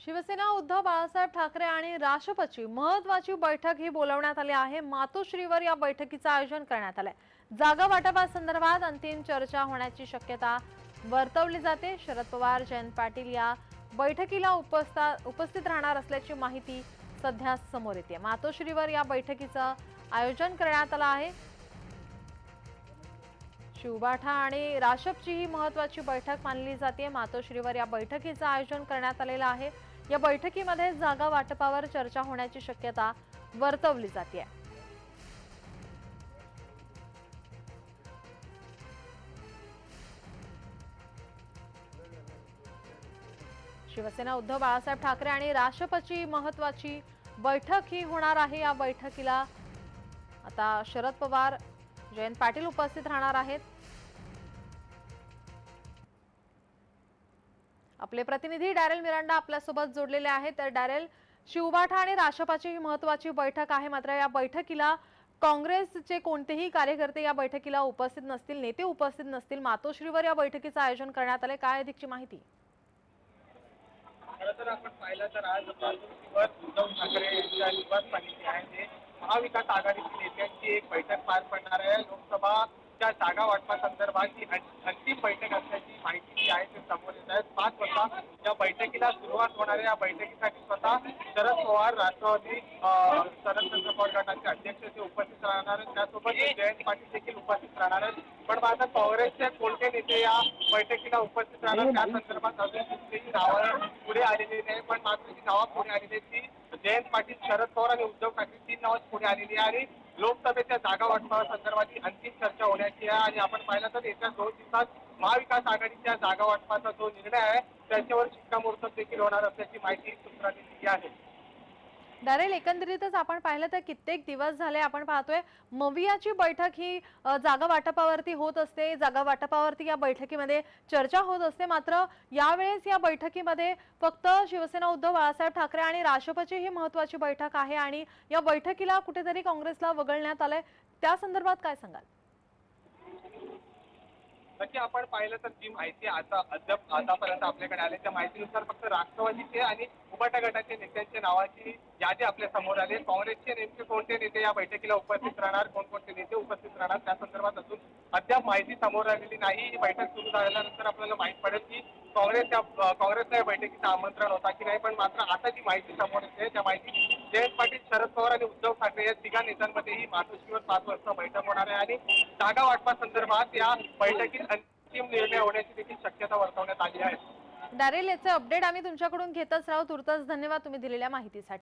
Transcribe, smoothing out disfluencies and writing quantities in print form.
शिवसेना उद्धव बाळासाहेब ठाकरे आणि राष्ट्रपती महत्त्वाची बैठक ही बोलावण्यात आली आहे। मातोश्रीवर या बैठकीचे आयोजन करण्यात आले। जागा वाटपासंदर्भात अंतिम चर्चा होण्याची शक्यता वर्तवली जाते। शरद पवार, जयंत पाटील या बैठकीला उपस्थित राहणार असल्याची माहिती सध्या समोर येते। मातोश्रीवर या बैठकीचे आयोजन करण्यात आले आहे। शिवबाठा आणि राष्ट्रपती ही महत्त्वाची बैठक मानली जाते। मातोश्रीवर या बैठकीचे आयोजन करण्यात आलेले आहे। या बैठकीमध्ये जागा वाटपावर चर्चा होण्याची शक्यता वर्तवली जाते। शिवसेना उद्धव बाळासाहेब ठाकरे आणि राष्ट्रपती महत्त्वाची बैठक ही होणार आहे। या बैठकीला आता शरद पवार, जयंत पाटील उपस्थित राहणार आहेत। आपले प्रतिनिधी डॅरेल मिरांडा आपल्यासोबत जोडलेले आहेत। तर डॅरेल, शिवबाठा आणि राष्ट्रपतीची ही महत्त्वाची बैठक आहे, मात्र या बैठकीला काँग्रेसचे कोणतेही कार्यकर्ते या बैठकीला उपस्थित नसतील, नेते उपस्थित नसतील। मातोश्रीवर या बैठकीचे आयोजन करण्यात आले, काय अधिकची माहिती? खरं तर आपण पाहिलं तर आज मातोश्रीवर उद्धव ठाकरे यांच्या निवासस्थानी आहे ते महाविकास आघाडीतील नेत्यांची एक बैठक पार पडणार आहे। लोकसभाच्या जागा वाटपासंदर्भात ही अंतिम बैठक असल्याची माहिती जी आहे ते समोर येत आहे। 5 वाजता या बैठकीला सुरुवात होणार आहे। या बैठकीसाठी स्वतः शरद पवार, राष्ट्रवादी शरदचंद्र पवार गटाचे अध्यक्ष ते उपस्थित राहणार आहेत। त्यासोबत जयंत पाटील देखील उपस्थित राहणार आहेत। पण आता काँग्रेसचे कोणते नेते या बैठकीला उपस्थित राहणार त्या संदर्भात अजून कुठलीही नावं पुढे आलेली नाही। पण मात्र जी नावं पुढे आलेली ती जयंत पाटील, शरद पवार आणि उद्धव ठाकरे 3 नावं पुढे आलेली आहे आणि लोकसभेच्या जागा वाटपासंदर्भात ही अंतिम चर्चा होण्याची आहे। आणि आपण पाहिलं तर येत्या 2 दिवसात महाविकास आघाडीच्या जागा वाटपाचा जो निर्णय आहे त्याच्यावर शिक्कामोर्तब देखील होणार असल्याची माहिती सूत्रांनी दिली आहे। डॅरेल, एकंदरीतच आपण पाहिलं तर कित्येक दिवस झाले आपण पाहतोय मवियाची बैठक ही जागा वाटपावरती होत असते। जागा वाटपावरती या बैठकीमध्ये चर्चा होत असते, मात्र यावेळेस या बैठकीमध्ये फक्त शिवसेना उद्धव बाळासाहेब ठाकरे आणि राष्ट्रपती ही महत्त्वाची बैठक आहे आणि या बैठकीला कुठेतरी काँग्रेसला वगळण्यात आलंय। त्या संदर्भात काय सांगाल? नक्की आपण पाहिलं तर जी माहिती आतापर्यंत आपल्याकडे आली त्या माहितीनुसार फक्त राष्ट्रवादीचे आणि उबाटा गटाच्या नेत्यांच्या नावाची यादी आपल्या समोर आली। काँग्रेसचे नेमके कोणते नेते या बैठकीला उपस्थित राहणार, कोणकोणते नेते उपस्थित राहणार त्या संदर्भात अजून अद्याप माहिती समोर आलेली नाही। ही बैठक सुरू झाल्यानंतर आपल्याला माहित पडेल की काँग्रेसला या बैठकीचं आमंत्रण होता की नाही। पण मात्र आता जी माहिती समोर येते त्या माहिती जयंत पाटील, शरद पवार आणि उद्धव ठाकरे या तिघा नेत्यांमध्ये ही मातोश्रीवर 5 वाजता बैठक होणार आहे आणि जागा वाटपासंदर्भात या बैठकीत अंतिम निर्णय होण्याची देखील शक्यता वर्तवण्यात आली आहे। डॅरेल, याचे अपडेट आम्ही तुमच्याकडून घेतच राहू। तुर्तास धन्यवाद तुम्ही दिलेल्या माहितीसाठी।